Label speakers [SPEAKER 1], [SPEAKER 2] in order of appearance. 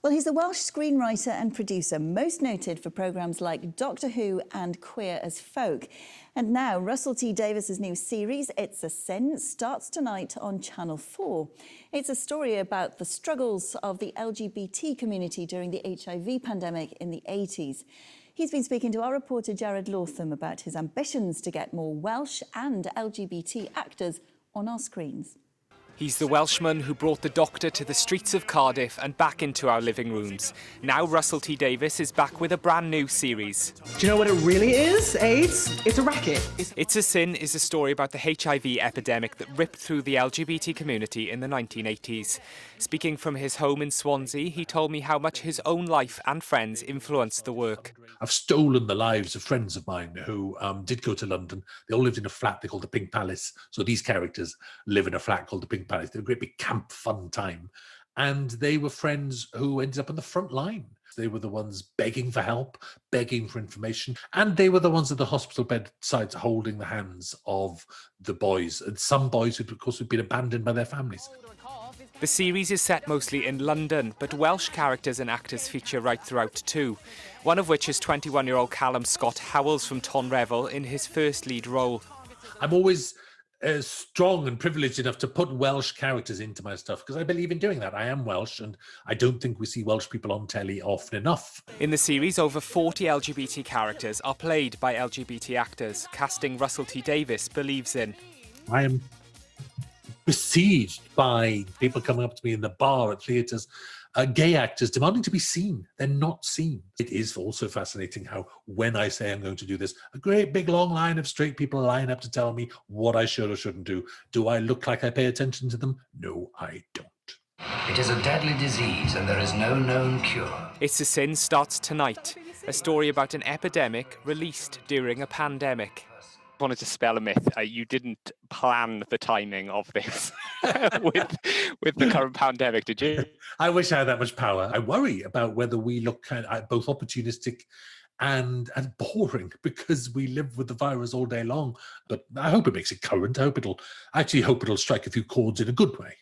[SPEAKER 1] Well, he's a Welsh screenwriter and producer, most noted for programmes like Doctor Who and Queer as Folk. And now, Russell T Davies' new series, It's a Sin, starts tonight on Channel 4. It's a story about the struggles of the LGBT community during the HIV pandemic in the 80s. He's been speaking to our reporter Jared Lawtham about his ambitions to get more Welsh and LGBT actors on our screens.
[SPEAKER 2] He's the Welshman who brought the Doctor to the streets of Cardiff and back into our living rooms. Now Russell T Davies is back with a brand new series.
[SPEAKER 3] Do you know what it really is, AIDS? It's a racket.
[SPEAKER 2] It's a Sin is a story about the HIV epidemic that ripped through the LGBT community in the 1980s. Speaking from his home in Swansea, he told me how much his own life and friends influenced the work.
[SPEAKER 4] I've stolen the lives of friends of mine who did go to London. They all lived in a flat they called the Pink Palace. So these characters live in a flat called the Pink Palace. They were a great big camp fun time. And they were friends who ended up on the front line. They were the ones begging for help, begging for information. And they were the ones at the hospital bedsides holding the hands of the boys. And some boys who, of course, had been abandoned by their families.
[SPEAKER 2] The series is set mostly in London, but Welsh characters and actors feature right throughout too. One of which is 21-year-old Callum Scott Howells from Tonrevel in his first lead role.
[SPEAKER 4] I'm always strong and privileged enough to put Welsh characters into my stuff because I believe in doing that. I am Welsh and I don't think we see Welsh people on telly often enough.
[SPEAKER 2] In the series, over 40 LGBT characters are played by LGBT actors, casting Russell T Davies believes in.
[SPEAKER 4] I am besieged by people coming up to me in the bar at theatres, gay actors demanding to be seen. They're not seen. It is also fascinating how when I say I'm going to do this, a great big long line of straight people line up to tell me what I should or shouldn't do. Do I look like I pay attention to them? No, I don't.
[SPEAKER 5] It is a deadly disease and there is no known cure.
[SPEAKER 2] It's a Sin starts tonight, a story about an epidemic released during a pandemic. Wanted to spell a myth. You didn't plan the timing of this with the current pandemic, did you?
[SPEAKER 4] I wish I had that much power. I worry about whether we look both opportunistic and boring because we live with the virus all day long. But I hope it makes it current. I hope it'll strike a few chords in a good way.